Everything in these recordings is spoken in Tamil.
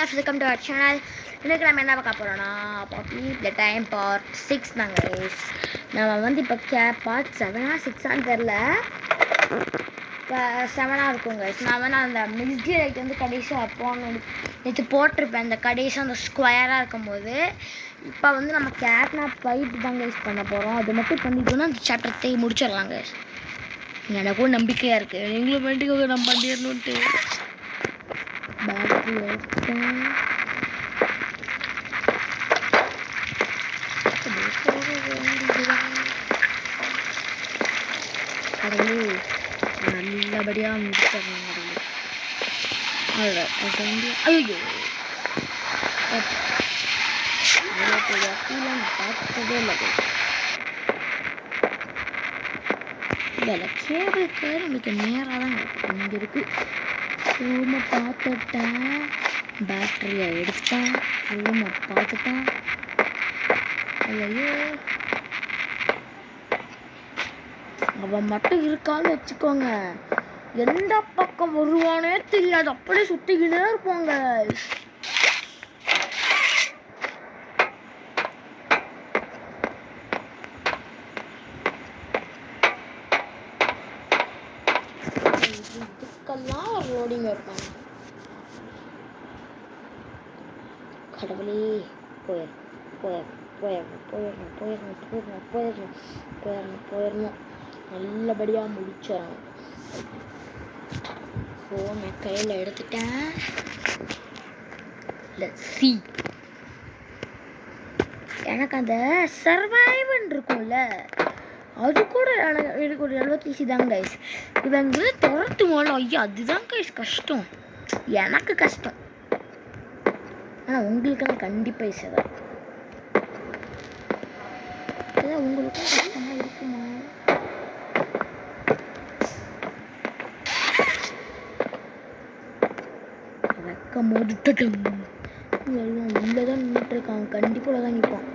Welcome to our channel. இன்றைக்கி நம்ம என்ன பார்க்க போகிறோன்னா பாப்பி த டைம் பார்ட் 6 தாங்க. நம்ம இப்போ பார்ட் 7ஆ 6ஆன்னு தெரில, இப்போ 7ஆக இருக்குங்க. நான் அந்த மிஸ்டி லைட் கடைசியாக அப்போன்னு நேற்று போட்டிருப்பேன். அந்த கடைசியாக அந்த ஸ்கொயராக இருக்கும்போது இப்போ நம்ம கேட்னாப் ஃபைட் தாங்க யூஸ் பண்ண போகிறோம். அது மட்டும் பண்ணிட்டோன்னா அந்த சாப்டர்த்தை முடிச்சிடலாங்க. எனக்கும் நம்பிக்கையாக இருக்குது, நீங்களும் வேண்டிக்கோங்க நம்ம பண்ணிடணுன்ட்டு. பேட்டரி எடுத்தேன். கடவுளே நல்லபடியாக முடிச்சிடலாம். கடவுளே ஐயோ பார்த்ததே இல்லை. இதில் கேபிளுக்கு நம்மளுக்கு நேராக தான் இங்கே இருக்குது. ரூமை பார்த்துட்டேன், பேட்டரியை எடுத்தேன், ரூமை பார்த்துட்டேன். ஐயோ அவன் மட்டும் இருக்கான்னு வச்சுக்கோங்க, எந்த பக்கம் வருவானே தெரியாது, அப்படியே சுற்றிக்கிட்டே இருப்பாங்க. இதுக்கெல்லாம் ஒரு லோடிங் இருப்பாங்க. கடவுளே போயிடணும் நல்லபடியாக முடிச்சிடணும். ஃபோனை கையில் எடுத்துட்டேன். எனக்கு அந்த சர்வைவன் இருக்கும்ல, அது கூட எனக்கு ஒரு அளவுக்கு ஈஸி தாங்க கைஸ். இவங்க துரத்து போல, ஐயா அதுதான் கைஸ் கஷ்டம், எனக்கு கஷ்டம். ஆனால் உங்களுக்கெல்லாம் கண்டிப்பாக ஈஸியாக தான். அதான் உங்களுக்கும் கஷ்டமாக இருக்குமா? வைக்கும் போது உள்ளதான் நின்றுட்டு இருக்கான், கண்டிப்பாக தான் நிற்பான்.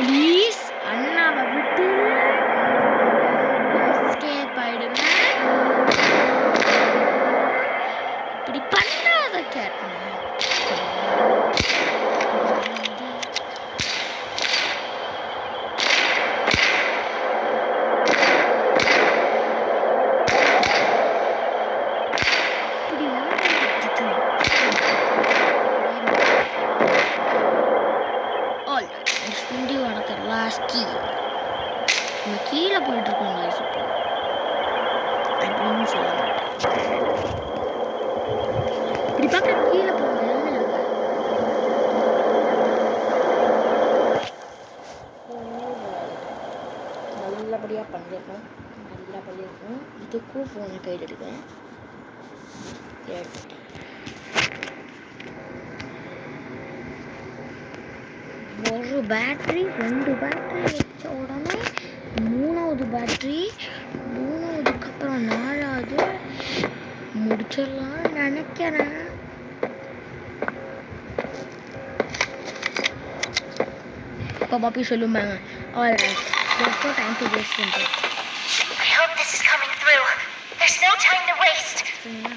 ப்ளீஸ் அண்ணாவை விட்டு எஸ்கேப் ஆயிடுவேன். இப்படி பண்ணாத கேட்னா. கீழே போயிட்டு இருக்கோம் அப்படின்னு சொல்ல மாட்டேன். இப்படி பார்க்க கீழே போங்க. நல்லபடியாக பண்ணியிருக்கோம். இதுக்கும் ஃபோனை கையில் எடுக்கிறேன். ஒரு பேட்டரி 2 பேட்டரி வச்ச உடனே 3வது பேட்டரி, 3வதுக்கு அப்புறம் 4வது முடிச்சிடலாம்னு நினைக்கிறேன். இப்போ பாப்பி சொல்லுவாங்க, alright, there's no time to waste. I hope this is coming through. There's no time to waste.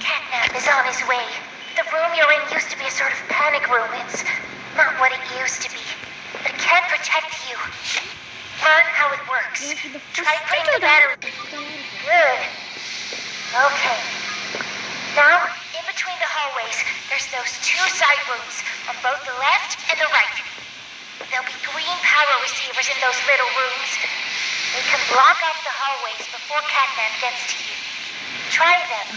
Catnap is on his way. The room you're in used to be a sort of panic room. It's not what it used to be, but it can protect you. Learn how it works. Try putting the battery. Good. Okay. Now, in between the hallways, there's those 2 side rooms on both the left and the right. There'll be green power receivers in those little rooms. They can block off the hallways before Catnap gets to you. Try them.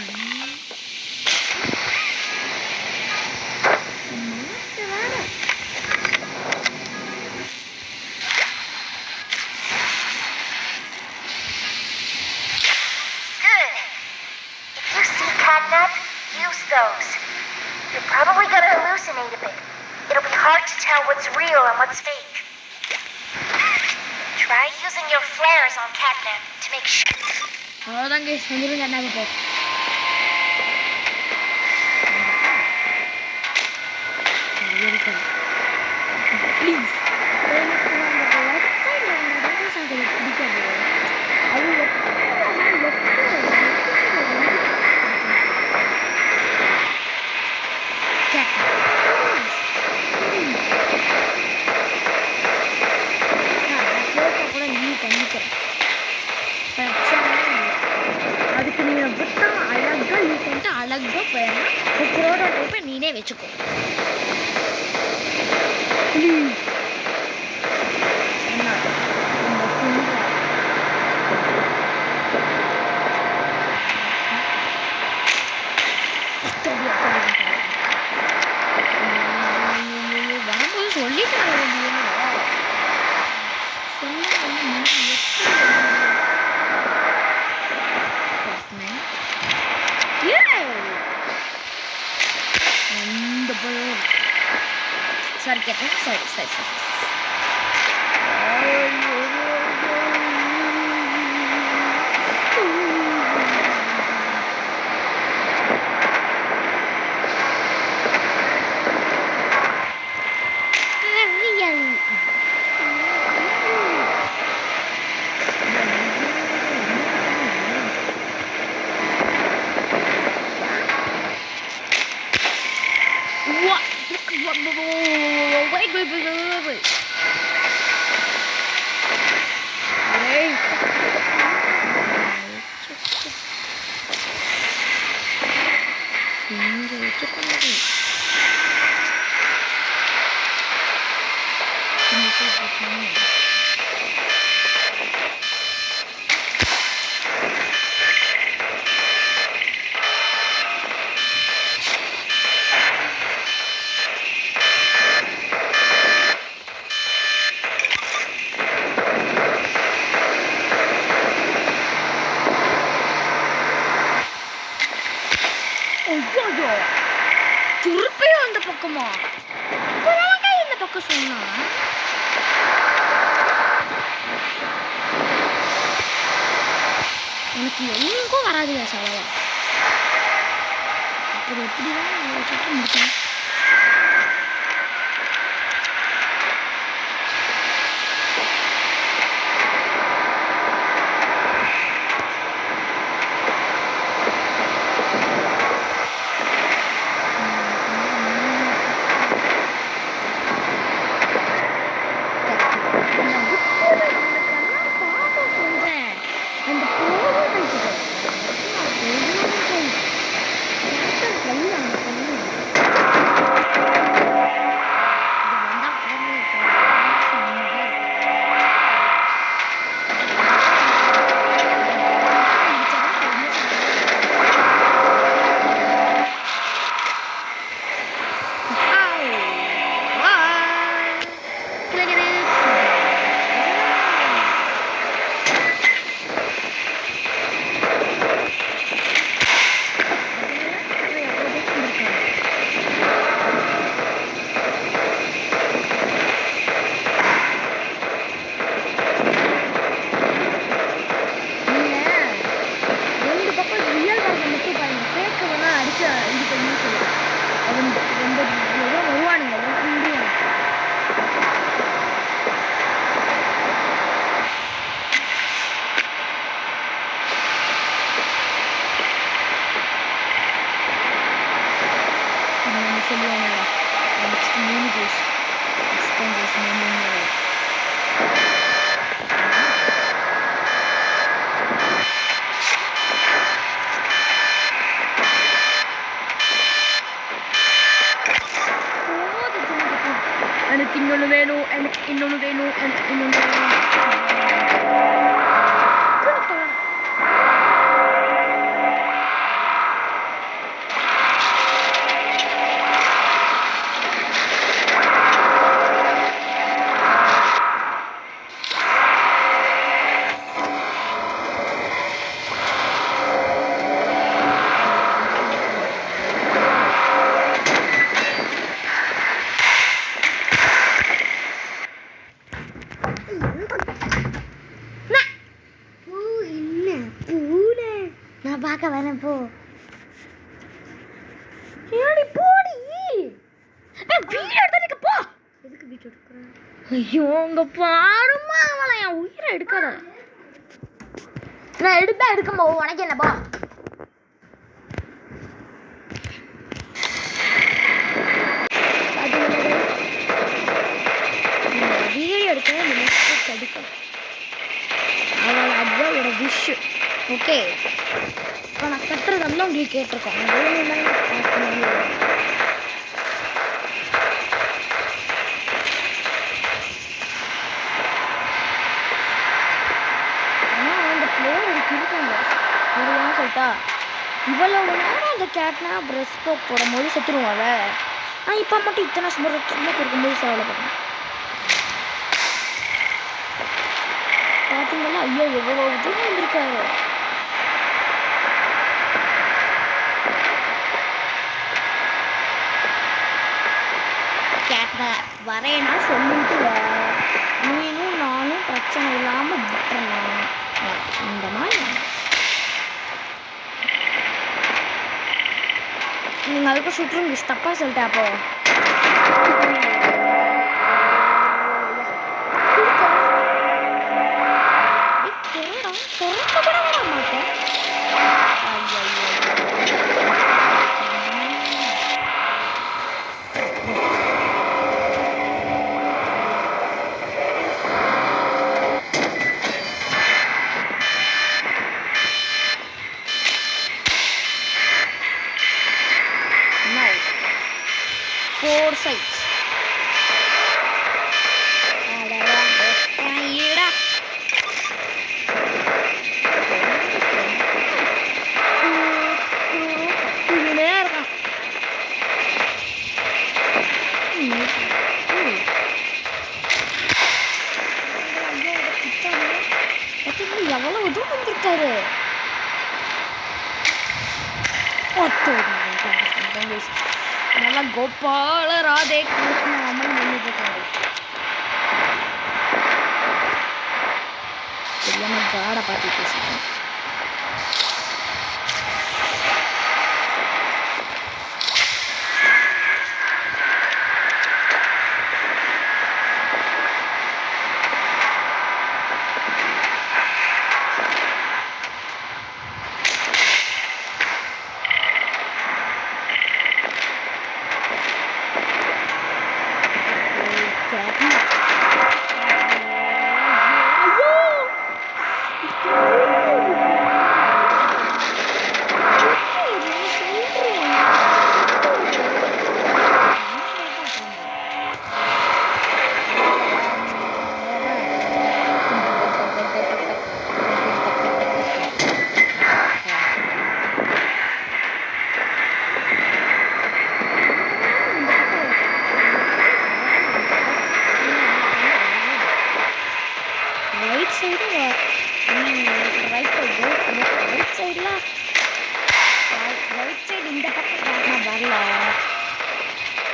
what's real and what's fake. Try using your flares on Catnip to make sure. அவ்வளோதான் கேஸ் வந்துருங்க என்ன இப்போ ப்ளீஸ் எனக்கு அந்த லெஃப்ட் சைடில் வந்தால் தான் சார் எனக்கு பிடிக்காது அது கூட நீ பண்ணிக்கிறேன் பிரச்சனை இல்லை அதுக்கு நீங்கள் விட்டா அழகாக நீ பண்ணிட்டு அழகாக போயிடலாம் ஒரு ப்ரோட்டோடைப்பை நீனே வச்சுக்கோ ப்ளீஸ் என்ன இந்த குண்டா வரும்போது சொல்லிட்டு வர வேண்டியது சரி கேட்டேன் சரி சரி சரி wait. ஐயோ திருப்பியும் அந்த பக்கமா இந்த பக்கம் சொன்னா எனக்கு என்னைக்கும் வராதுங்க சவாலா அப்படி எப்படிதான் சுற்றி முடிக்கணும் எனக்கு இன்னொன்று வேணும் எனக்கு இன்னொன்று வேணும் எனக்கு இன்னொன்று வேணும் நான் பார்க்க வரேன் போ. ஏடி போடி. வீடியோ எடுத்துக்க போ. எதுக்கு வீடியோ எடுக்கற? ஐயோ அங்க பாருமா அவளை என் உயிரை எடுக்காத. நான் எடுக்க போ. உனக்கு என்ன போ. வீடியோ எடுக்க இந்த நெக்ஸ்ட் எடுக்கணும். அவளோட அதுவோட விஷ். ஓகே இப்போ நான் கட்டுறதெல்லாம் உங்களுக்கு கேட்டிருக்கோம். ஆனால் அந்த பிளேயர் எனக்கு இருக்காங்க சரியானு சொல்லிட்டா இவ்வளவு நேரம் அந்த கேட்னா ப்ரெஸ் ஸ்போக் போடும்போது செத்துருவாள். ஆனால் இப்போ மட்டும் இத்தனை சும்மா இருக்கும்போது சேவலைப்படுறேன் பார்த்தீங்களா? ஐயோ எவ்வளோ தூரம் வந்திருக்காரு. கேட்னா வரேன்னா சொல்லிட்டு வா. நீனும் நானும் பிரச்சனை இல்லாமல் விட்டுறலாம். இந்த மாதிரி நீங்கள் அதுக்கு சுற்றுங்க தப்பாக சொல்லிட்டேன். அப்போ திறக்க கூட விட மாட்டேன். Four sides. எவ்வளவு தூரம் வந்துருக்காரு. நல்லா கோபால ராதே கிருஷ்ண அம்மன் பண்ணிட்டு இருக்காரு. தெரியாம காடை பார்த்து பேசுறேன்.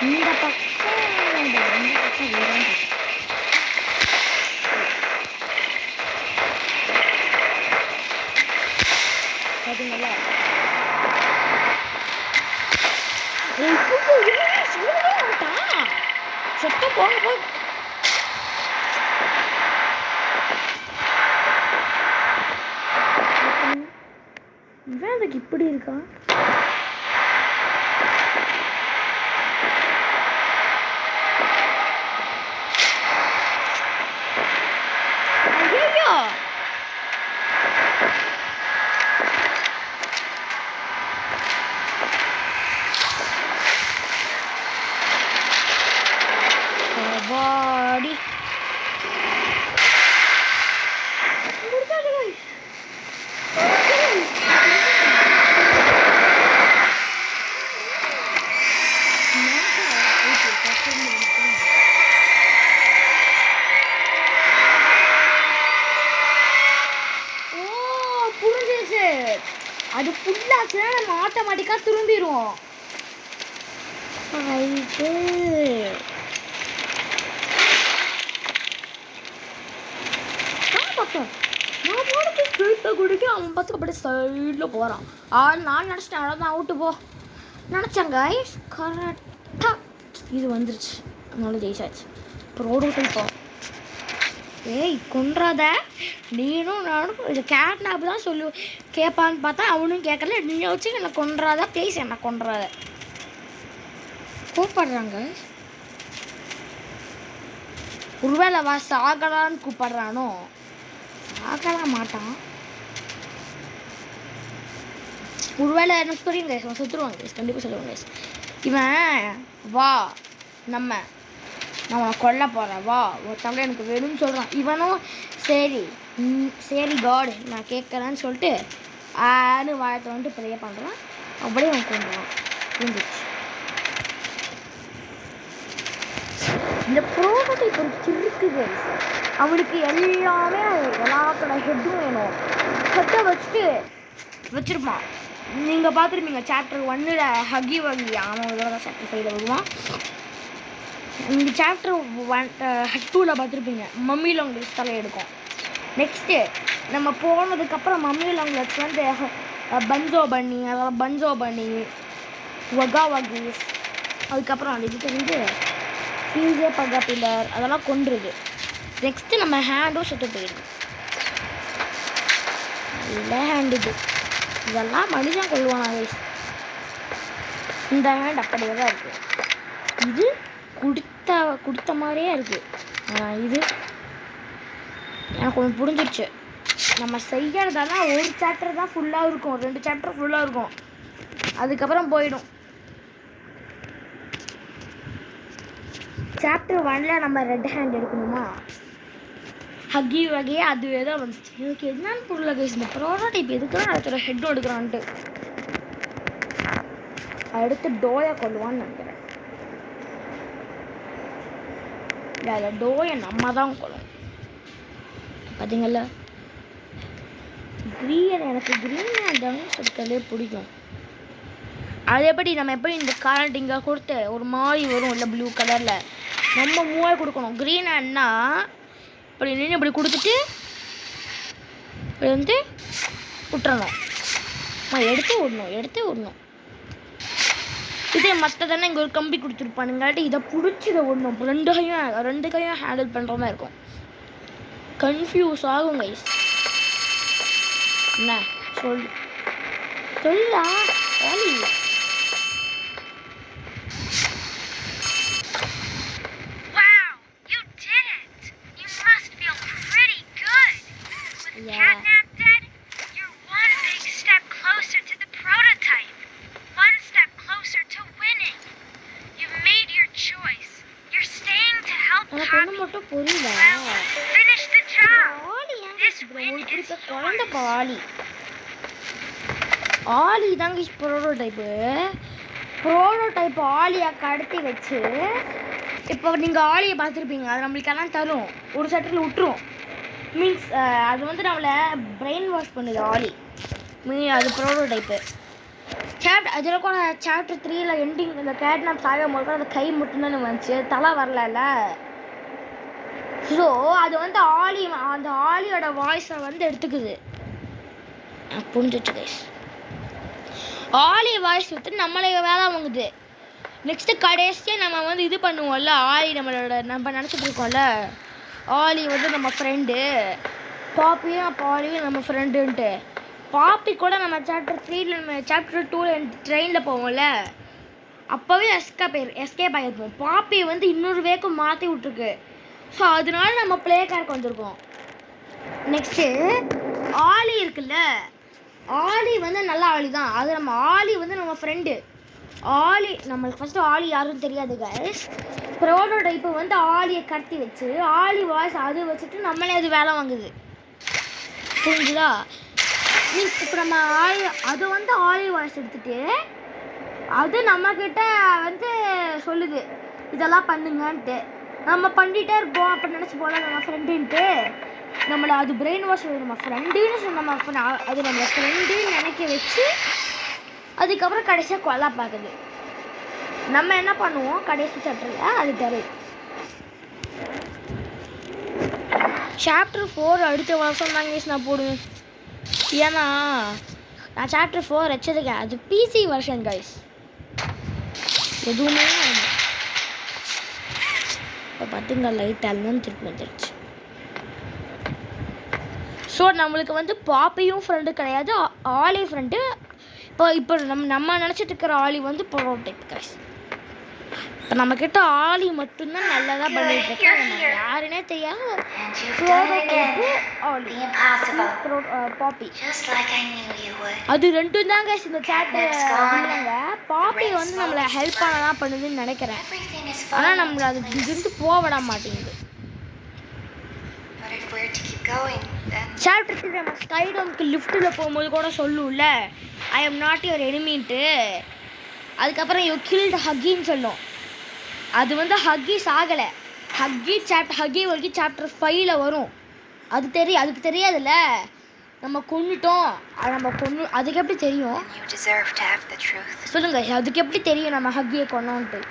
இந்த பக்கம் பார்த்தீங்களா? சத்தம் போங்க போய் இவன் அதுக்கு இப்படி இருக்கான். ஐயோ கபாடி அது ஃபுல்லாச்சுன்னா நம்ம ஆட்டோமேட்டிக்காக திரும்பிடுவோம். ரைட்டு பக்கம் நான் போனது ஸ்ட்ரெயிட்டாக குடிக்க அவன் பார்த்து அப்படியே சைடில் போகிறான். நான் நினச்சிட்டேன் அவ்வளோதான் அவுட்டு போ நினச்சேன் கைஸ். கரெக்டாக இது வந்துருச்சு, அதனால ஜெயிச்சாச்சு. ப்ரோட்டோடைப்பா. ஏய் கொன்றாத, நீனும் நானும் இது கேட்னாப் தான் சொல்லு கேட்பான்னு பார்த்தா அவனும் கேட்கல. நீ வச்சு என்னை கொன்றாத, ப்ளீஸ் என்னை கொன்றாத. கூப்பிடுறாங்க. ஒருவேளை வா சாகலான்னு கூப்பிடுறானோ? சாகலாம் மாட்டான். ஒருவேளை எனக்கு புரியுங்க, இவன் சுற்றுருவாங்க கைஸ், கண்டிப்பாக சொல்லுவாங்க கைஸ். இவன் வா நம்ம கொல்ல போகிறேன் வா ஒருத்தவங்க எனக்கு வேணும்னு சொல்கிறான். இவனும் சரி சரி காட் நான் கேட்குறேன்னு சொல்லிட்டு ஆன்னு வாயத்தை வந்துட்டு ப்ரே பண்ணுறான். அப்படியே அவன் கொண்டுறான். புரிஞ்சிச்சு. இந்த ப்ரோட்டோடைப் ஒரு கிறுக்கு கைஸ். அவனுக்கு எல்லாமே எல்லாத்தோட ஹெட்டும் வேணும். ஹெட்டை வச்சுருப்பான். நீங்கள் பார்த்துருப்பீங்க சாப்டர் 1ல் ஹக்கி வகி அவன் இதோட சாப்டர் 5ல் வருவான். இந்த சாப்டர் 2ல் பார்த்துருப்பீங்க மம்மி லாங்குவேஜ் தலை எடுக்கும். நெக்ஸ்ட்டு நம்ம போனதுக்கப்புறம் மம்மி லாங்குவேஜ் வந்து பன்சோ பண்ணி வகா வகீஸ், அதுக்கப்புறம் அந்த இது தெரிஞ்சு ஃபியூஸே பகா பில்லர் அதெல்லாம் கொண்டுருது. நெக்ஸ்ட்டு நம்ம ஹேண்டும் செத்து போயிடுது. நல்ல ஹேண்ட் இது. இதெல்லாம் மனுஷன் கொள்வானா கைஸ். இந்த ஹேண்ட் அப்படியே தான் இருக்குது. இது கொடுத்த மாதிரியே இருக்குது. இது எனக்கு ஒன்று புரிஞ்சிடுச்சு. நம்ம செய்யறதெல்லாம் ஒரு சாப்டர் தான் ஃபுல்லாக இருக்கும், 2 சாப்டர் ஃபுல்லாக இருக்கும், அதுக்கப்புறம் போயிடும். சாப்டர் 1ல் நம்ம ரெட் ஹேண்ட் எடுக்கணுமா, ஹக்கி வகையே அதுவே தான் வந்துச்சு. எனக்கு என்னன்னு புரியல கைஸ், இந்த ப்ரோட்டோடைப் எதுக்குலாம் அடுத்த ஹெட்டும் எடுக்கிறான்ட்டு. அடுத்து டோயை கொள்ளுவான்னு நினைக்கிறேன். இல்லை அதில் டோயை நம்ம தான் கொள்ளும். பார்த்தீங்கல்ல எனக்கு க்ரீன் ஹேண்டானு சொல்லிட்டாலே பிடிக்கும். அது எப்படி நம்ம எப்படி இந்த காரண்ட் இங்கே கொடுத்து ஒரு மாதிரி வரும் இல்லை ப்ளூ கலரில் நம்ம மூவாக கொடுக்கணும். க்ரீன் ஹேண்ட்னா இப்படி நின்று இப்படி கொடுத்துட்டு இப்படி வந்து விட்டுறணும், எடுத்து விடணும். இதே மற்றதானே இங்கே ஒரு கம்பி கொடுத்துருப்பானுங்காட்டி இதை பிடிச்சி இதை விடணும். ரெண்டு கையும் ஹேண்டில் பண்ணுற மாதிரி இருக்கும். கன்ஃபியூஸ் ஆகும் கைஸ். என்ன சொல்லா ஓலி Catnap dead, you're one big step closer to the prototype. One step closer to winning. You've made your choice. You're staying to help Poppy. Well, finish the job. This win is yours. ஆலி தாங்க ப்ரோட்டோடைப் ஆலியை கடத்தி வச்சு இப்போ நீங்கள் ஆலியை பார்த்துருப்பீங்க. அது நம்மளுக்கெல்லாம் தரும், ஒரு சட்டத்தில் விட்டுரும். மீன்ஸ் அது வந்து நம்மளை பிரெயின் வாஷ் பண்ணுது ஆலி. அது ப்ரோட்டோடைப்பு. அதில் கூட சாப்டர் 3ல் எண்டிங் இந்த கேட்னாப் சாகும் போது அந்த கை மட்டும்தானே வந்துச்சு, தலை வரல. ஸோ அது வந்து அந்த ஆலியோட வாய்ஸை வந்து எடுத்துக்குது. புரிஞ்சிச்சு கைஸ். ஆலி வாய்ஸ் விட்டு நம்மளை வேலை வாங்குது. நெக்ஸ்ட்டு கடைசியாக நம்ம வந்து இது பண்ணுவோம்ல, ஆலி நம்ம நினச்சிட்டு இருக்கோம்ல ஆலி வந்து நம்ம ஃப்ரெண்டு, பாப்பியும் அப்போ ஆலியும் நம்ம ஃப்ரெண்டுன்ட்டு. பாப்பி கூட நம்ம சாப்டர் 3ல் நம்ம சாப்டர் 2ல் ட்ரெயினில் போவோம்ல, அப்போவே எஸ்கேப் ஆகிருப்போம். பாப்பி வந்து இன்னொரு வேக்கும் மாற்றி விட்ருக்கு. ஸோ அதனால நம்ம ப்ளே கேருக்கு வந்திருக்கோம். நெக்ஸ்ட்டு ஆலி இருக்குல்ல, ஆலி வந்து நல்ல ஆலி தான். அது நம்ம ஆலி வந்து நம்ம ஃப்ரெண்டு. ஆலி நம்மளுக்கு ஃபஸ்ட்டு ஆலி யாருன்னு தெரியாது கைஸ். ப்ரோட்டோடைப்பு வந்து ஆலியை கடத்தி வச்சு ஆலி வாய்ஸ் அது வச்சுட்டு நம்மளே அது வேலை வாங்குது. புரிஞ்சுதா? மீன்ஸ் இப்போ நம்ம அது வந்து ஆலி வாய்ஸ் எடுத்துகிட்டு அது நம்மக்கிட்ட வந்து சொல்லுது இதெல்லாம் பண்ணுங்கன்ட்டு. நம்ம பண்ணிகிட்டே இருப்போம். அப்போ நினச்சி போகலாம் நம்ம ஃப்ரெண்டுன்ட்டு. நம்மளை அது பிரெயின் வாஷ் நம்ம ஃப்ரெண்டுன்னு அது நம்ம ஃப்ரெண்டுன்னு நினைக்க வச்சு அதுக்கப்புறம் கடைசியாக கொல்லா பார்க்குது. நம்ம என்ன பண்ணுவோம் கடைசி சாப்டரில் அது தெரியும். சாப்டர் 4 அடுத்த வருஷம் தாங்க நான் போடுவேன். ஏன்னா நான் சாப்டர் 4 வச்சதுக்கேன். அது பிசி வெர்ஷன் கைஸ். எதுவுமே இப்போ பார்த்தீங்கன்னா லைட் எல்லாம் திருப்பி வந்துடுச்சு. ஸோ நம்மளுக்கு வந்து பாப்பியும் ஃப்ரெண்டு கிடையாது, ஆலி ஃப்ரெண்டு. இப்போ நம்ம நினச்சிட்டு இருக்கிற ஆலி வந்து ப்ரோட்டோடைப் கைஸ். இப்போ நம்மக்கிட்ட ஆலி மட்டும்தான் நல்லதாக பண்ணிட்டு இருக்கேன். யாருன்னே தெரியாது. ப்ரோட்டோடைப்பு ஆலி பாப்பி அது ரெண்டும் தான் கைஸ் இந்த சாப்டர் இல்லைங்க. பாப்பி வந்து நம்மளை ஹெல்ப் பண்ண தான் பண்ணுதுன்னு நினைக்கிறேன். ஆனால் நம்மளை அது இருந்து போக விட மாட்டேங்குது. சாப்டர் 3 நம்ம ஸ்கைடோம்க்கு லிஃப்ட்டில் போகும்போது கூட சொல்லும்ல ஐ எம் நாட் யுவர் எனிமின்ட்டு. அதுக்கப்புறம் யூ கில்ட் ஹக்கின்னு சொல்லும். அது வந்து ஹக்கி சாகலை. ஹக்கி வரைக்கும் சாப்டர் 5ல் வரும். அதுக்கு தெரியாதுல்ல நம்ம கொன்னுட்டோம். அதுக்கு எப்படி தெரியும் சொல்லுங்க? அதுக்கு எப்படி தெரியும் நம்ம ஹக்கியை கொன்னோன்ட்டு?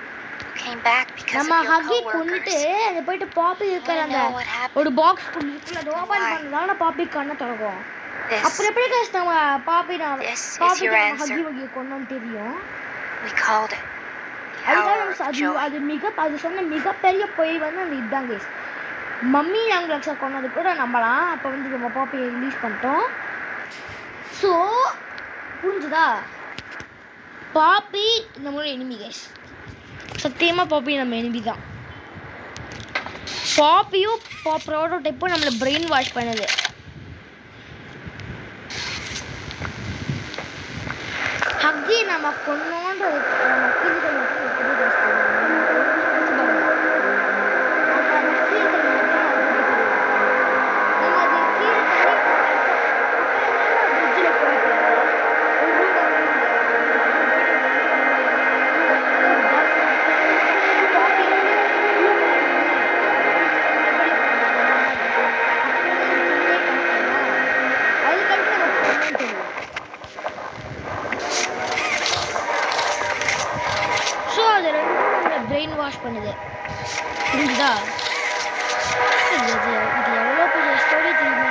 நம்ம ஹக்கி கொண்டுட்டு அதை போயிட்டு பாப்பி இருக்கிற அந்த ஒரு பாக்ஸ் இருக்குல்ல அது ஓபன் பண்ணதால பாப்பி கண்ணை திறக்கும். அப்புறம் எப்படி கைஸ் நம்ம பாப்பி ஹக்கி வகி கொன்னோன்னு தெரியும்? அது சொன்ன மிகப்பெரிய பொய் வந்து அந்த இதுதான் கைஸ். மம்மி லாங்குவேஜை கொண்டது கூட நம்பலாம். அப்போ வந்து நம்ம பாப்பியை ரிலீஸ் பண்ணிட்டோம். ஸோ புரிஞ்சுதா? பாப்பி நம்மளோட எனிமி கைஸ். சத்தியமாக பாப்பி நம்ம எனிமி தான். பாப்பியும் ப்ரோட்டோடைப்பும் நம்மளை பிரெயின் வாஷ் பண்ணுது. ஹக்கி நம்ம கொன்னோன்றது பிரெயின் வாஷ் பண்ணுது. புரிஞ்சுதா? இது எவ்வளோ பெரிய ஸ்டோரி தெரியுமா?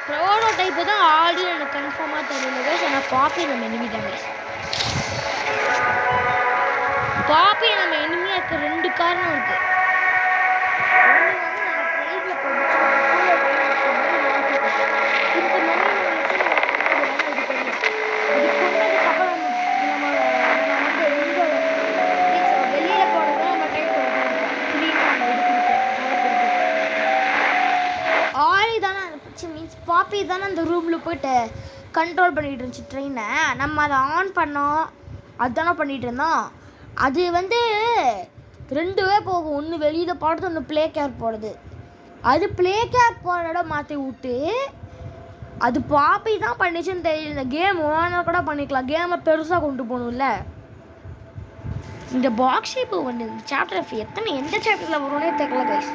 ப்ரோட்டோடைப்பு தான் ஆல்ரெடி எனக்கு கன்ஃபார்மாக தெரியல கைஸ். ஆனால் பாப்பி நம்ம எனிமி தான் கைஸ். பாப்பி நம்ம எனிமியாக இருக்க 2 காரணம் இருக்குது. பாப்பி தானே அந்த ரூமில் போய்ட்டு கண்ட்ரோல் பண்ணிகிட்டு இருந்துச்சு ட்ரெயினை. நம்ம அதை ஆன் பண்ணோம், அதுதானே பண்ணிகிட்டு இருந்தோம். அது வந்து 2வே போகும். ஒன்று வெளியில் போடுறது, ஒன்று ப்ளே கேர் போடுறது. அது ப்ளே கேர் போடுற இடம் மாற்றி விட்டு அது பாப்பி தான் பண்ணிச்சுன்னு தெரியல. இந்த கேம் ஓனர் கூட பண்ணிக்கலாம். கேமை பெருசாக கொண்டு போகணும்ல. இந்த பாக்ஸ் ஷேப்பு வந்து சாப்டர் எந்த சாப்டரில் வரும்னே தெரியல கைஸ்.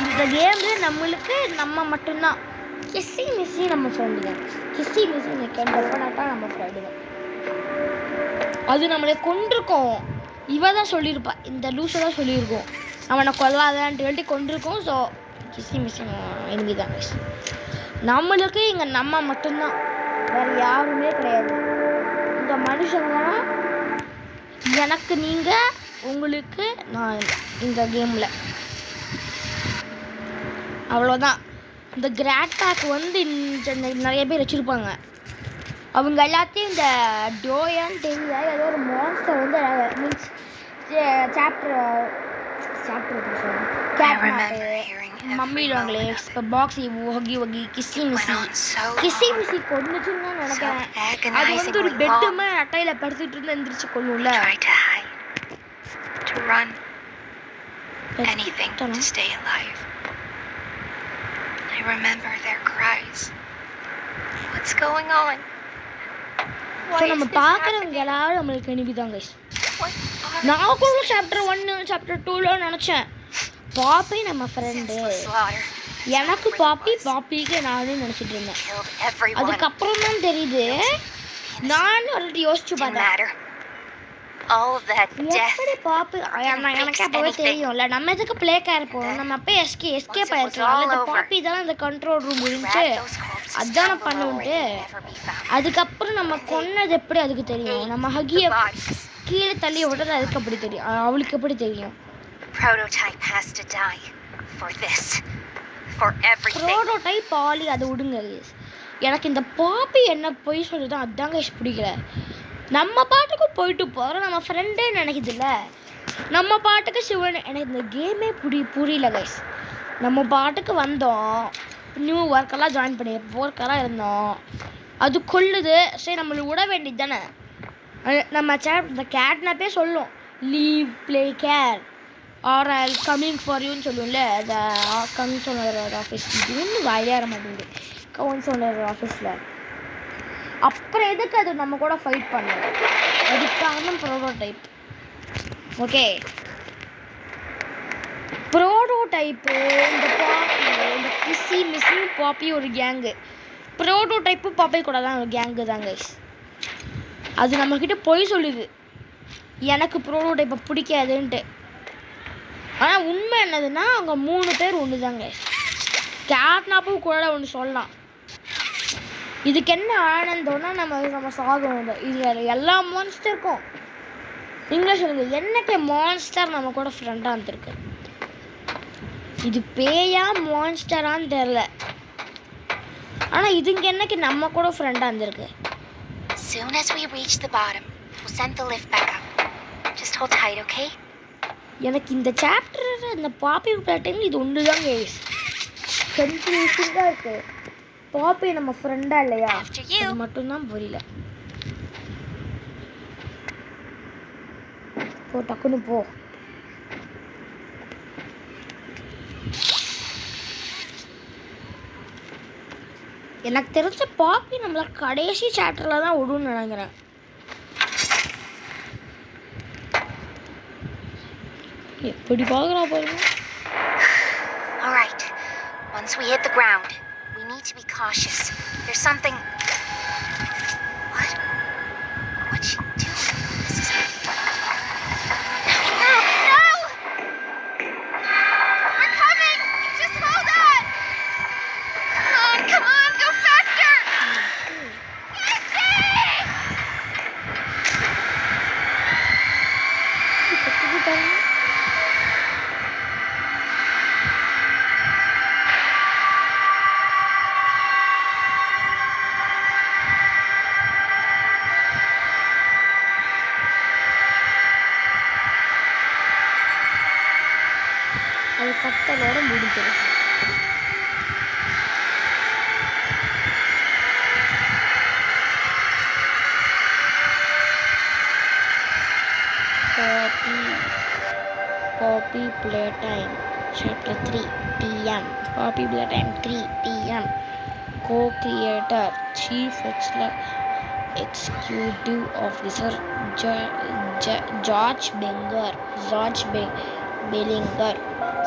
இந்த கேமில் நம்மளுக்கு நம்ம மட்டும்தான். கிஸ்ஸி மிஸ்ஸி நம்ம ஃப்ரெண்டு தான். கிஸ்ஸி மிஸ்ஸி டெஃபினட்டாக நம்ம ஃப்ரெண்டு தான். அது நம்மளை கொண்டிருக்கோம். இவ தான் சொல்லியிருப்பா, இந்த லூஸை தான் சொல்லியிருக்கோம் அவனை கொல்லாதான்ட்டு சொல்லிட்டு கொண்டிருக்கோம். ஸோ கிஸ்ஸி மிஸ்ஸி எனிமி தான் மிஸ். நம்மளுக்கு இங்கே நம்ம மட்டும்தான், வேறு யாருமே கிடையாது. இந்த மனுஷங்களாம் எனக்கு நீங்கள், உங்களுக்கு நான் இந்த கேமில் அவ்வளோதான். இந்த கிராட் பேக் வந்து நிறைய பேர் வச்சுருப்பாங்க. அவங்க எல்லாத்தையும் இந்த டோயான்னு தெரியல ஏதோ ஒரு மான்ஸ்டர் வந்து மீன்ஸ் சாப்டர் மம்மி வாங்களே இப்போ பாக்ஸி ஹகி கிஸ்ஸி மிஸ்ஸி கொண்டுச்சுன்னு தான் நினைக்கிறேன். அது வந்து ஒரு பெட்டுமே அட்டையில் படுத்துட்டு இருந்து எந்திரிச்சு கொள்ளும்ல. I remember their cries. What's going on? So நம்ம பார்க்குறவங்க எல்லாரும் நம்மளுக்கு எனிமிதான் கைஸ். நான் கூட சாப்டர் 1 சாப்டர் 2ல நினச்சேன் பாப்பி நம்ம ஃப்ரெண்டு. எனக்கு பாப்பிக்கு நானும் நினச்சிட்டு இருந்தேன். அதுக்கப்புறம் தான் தெரியுது. நான் ஆல்ரெடி யோசிச்சு பார்த்தேன். எப்படி பாப்பி எனக்கு அப்பவே தெரியும்ல, நம்ம எதுக்கு பிளே கேர் போகணும், நம்ம அப்போ எஸ்கேப் ஆயிருக்கலாம். இந்த பாப்பி தான் இந்த கண்ட்ரோல் ரூம் இருந்துச்சு, அதான பண்ணுன்ட்டு. அதுக்கப்புறம் நம்ம கொன்னது எப்படி அதுக்கு தெரியும், நம்ம ஹகியை கீழே தள்ளி விடுறது அதுக்கு எப்படி தெரியும், அவளுக்கு எப்படி தெரியும். ப்ரோட்டோடைப் ஆலி அதை விடுங்க. எனக்கு இந்த பாப்பி என்ன போய் சொல்லுது அதாங்க பிடிக்கல. நம்ம பாட்டுக்கு போயிட்டு போகிறோம், நம்ம ஃப்ரெண்டே நினைக்குதுல்ல, நம்ம பாட்டுக்கு சிவன். எனக்கு இந்த கேமே புரியல கைஸ். நம்ம பாட்டுக்கு வந்தோம், நியூ ஒர்க்கெல்லாம் ஜாயின் பண்ணி ஒர்க்கெல்லாம் இருந்தோம், அது கொல்லுது. சரி நம்மளுக்கு விட வேண்டியது தானே. நம்ம இந்த கேட்னாப்பே சொல்லும், leave play care are I coming for யூன்னு சொல்லுவோம்ல. அந்த கவுன்சிலர் ஆஃபீஸ் இதுன்னு வாயிலேற மாட்டேங்குது, கவுன்சிலர் ஆஃபீஸில். அப்புறம் எதுக்கு அது நம்ம கூட ஃபைட் பண்ணோம், அதுக்காக ப்ரோட்டோடைப். ஓகே, ப்ரோட்டோடைப்பு இந்த பாப்பி, இந்த கிசி மிஸ்ஸி பாப்பி ஒரு கேங்கு, ப்ரோட்டோடைப்பு பாப்பி கூட தான் ஒரு கேங்கு தாங்க. அது நம்மக்கிட்ட போய் சொல்லுது எனக்கு ப்ரோட்டோடைப்பை பிடிக்காதுன்ட்டு. ஆனால் உண்மை என்னதுன்னா அவங்க 3 பேர் ஒன்று தாங்க. கேட்னாப்பும் கூட ஒன்று சொல்லலாம். இதுக்கு என்ன ஆனந்தம்னா நம்ம சாகணும். இது எல்லா மான்ஸ்டருக்கும் இங்கிலீஷ் சொல்லுங்க, என்னக்கு மான்ஸ்டர் நம்ம கூட ஃப்ரெண்டாக இருந்திருக்கு. இது பேயா மான்ஸ்டரான்னு தெரில, ஆனால் இதுங்க என்னக்கு நம்ம கூட ஃப்ரெண்டாக இருந்திருக்கு. Soon as we reach the bottom, we'll send the lift back up. Just hold tight, okay? எனக்கு இந்த சாப்டர் இந்த பாப்பி டைம் இது ஒன்று தான் கைஸ் கன்ஃபியூஷனாக இருக்குது. பாப்பி நம்ம ஃப்ரெண்டா இல்லையா, அது மட்டும்தான் புரியல. போ டக்குன்னு போ. எனக்கு தெரிஞ்ச பாப்பி நம்மள கடைசி சாப்டர்ல தான் விடுன்னு நினைக்கிறேன். எப்படி பார்க்குறா பாருங்க. All right, once we hit the ground, we need to be cautious. There's something. What's she doing? This is. No! We're coming! Just hold on! Come on, go faster! அது கட்டலோட முடிஞ்சது. Poppy Playtime Chapter 3 PM. Poppy Playtime 3 PM. Co-creator Chief Executive Officer George Bellinger.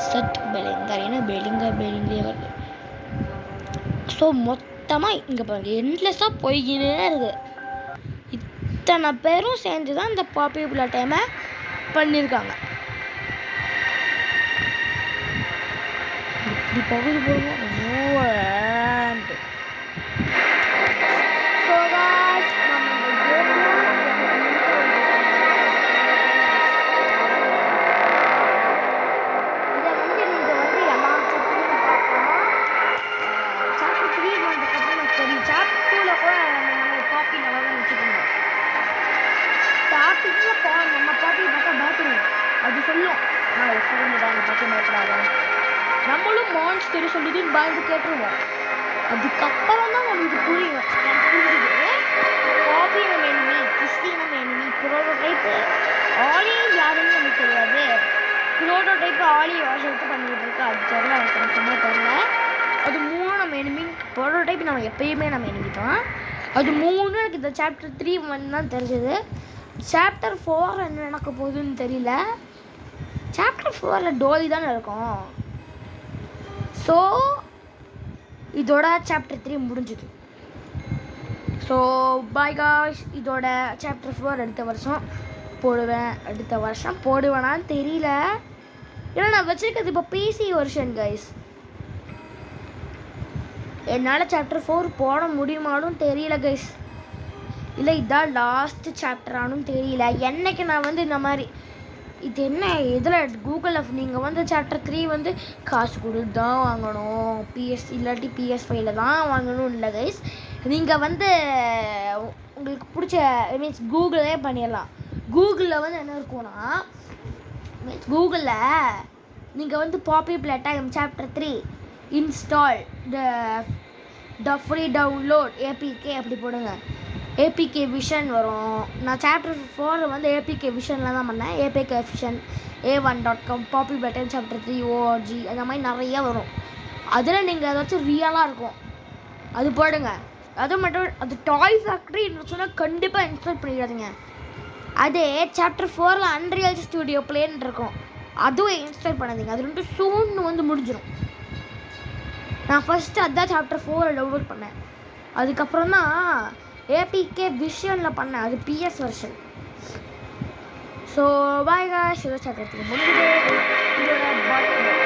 Seth Bellinger. என்ன பெலிங்கர் வருது. ஸோ மொத்தமாக இங்கே பாருங்க எண்ட்லெஸ்ஸாக போய்கினே இருக்குது. இத்தனை பேரும் சேர்ந்து தான் இந்த பாப்பி டைமை பண்ணியிருக்காங்க. இப்படி பகுதி போடுவோம். அது சொல்லும் நான் சொல்லுதான் பற்றி பயப்படாத, நம்மளும் மான்ஸ்டர் சொல்லிதுன்னு பயந்து கேட்டுருவோம். அதுக்கப்புறம் தான் நம்மளுக்கு புரியும். எனக்கு புரிஞ்சுது பாப்பி நம்ம எனிமி, கிறிஸ்டி நம்ம எனிமி, ப்ரோட்டோடைப்பு ஆலி யாருன்னு நமக்கு தெரியாது. ப்ரோட்டோடைப்பு ஆலி வாஷத்தை பண்ணிக்கிட்டு இருக்கு, அது தெரில, எனக்கு கன்ஃபார்மாக தெரில. அது 3 நம்ம எனிமி, ப்ரோட்டோடைப் நம்ம எப்பயுமே நம்ம எனிமி தான். அது 3 எனக்கு இந்த சாப்டர் 3 தான் தெரிஞ்சது. சாப்டர் 4 என்ன நடக்க போகுதுன்னு தெரியல. சாப்டர் 4ல் டோலி தானே இருக்கும். ஸோ இதோட சாப்டர் 3 முடிஞ்சுது. So bye guys. இதோட சாப்டர் 4 அடுத்த வருஷம் போடுவேனான்னு தெரியல. ஏன்னா நான் வச்சுருக்கிறது இப்போ பிசி வெர்ஷன் கைஸ். என்னால் சாப்டர் 4 போட முடியுமானும் தெரியல கைஸ். இல்லை இதான் லாஸ்ட் சாப்டரானும் தெரியல. என்னைக்கு நான் வந்து இந்த மாதிரி இது என்ன இதில் கூகுளில் நீங்கள் வந்து சாப்டர் 3 வந்து காசு கொடுத்து தான் வாங்கணும், பிஎஸ் இல்லாட்டி PS5 தான் வாங்கணும் இல்லை கைஸ். நீங்கள் வந்து உங்களுக்கு பிடிச்ச மீன்ஸ் கூகுளே பண்ணிடலாம். கூகுளில் வந்து என்ன இருக்கும்னா மீன்ஸ் கூகுளில் நீங்கள் வந்து poppy play time chapter 3 install the free download APK அப்படி போடுங்க. ஏபிகே விஷன் வரும். நான் சாப்டர் 4 வந்து ஏபிகே விஷனில் தான் பண்ணேன். ஏபிகே விஷன் A1.com பாப்பி பிளே டைம் சாப்டர் 3 ORG அந்த மாதிரி நிறையா வரும். அதில் நீங்கள் ஏதாச்சும் ரியலாக இருக்கும் அது போடுங்க. அது மட்டும் அது டாய் ஃபேக்ட்ரி சொன்னால் கண்டிப்பாக இன்ஸ்டால் பண்ணிடாதீங்க. அதே சாப்டர் 4 அன்ரியல் ஸ்டுடியோ பிளேன் இருக்கும், அதுவும் இன்ஸ்டால் பண்ணாதீங்க. அது ரெண்டும் சூன்னு வந்து முடிஞ்சிடும். நான் ஃபஸ்ட்டு அதான் சாப்டர் 4 டவுன்லோட் பண்ணேன். அதுக்கப்புறம் தான் ஏபிகே விஷனில் பண்ணேன், அது PS version. So bye guys. இதோ சாப்டர் 3 முடிஞ்சுது. இதோட பாய்.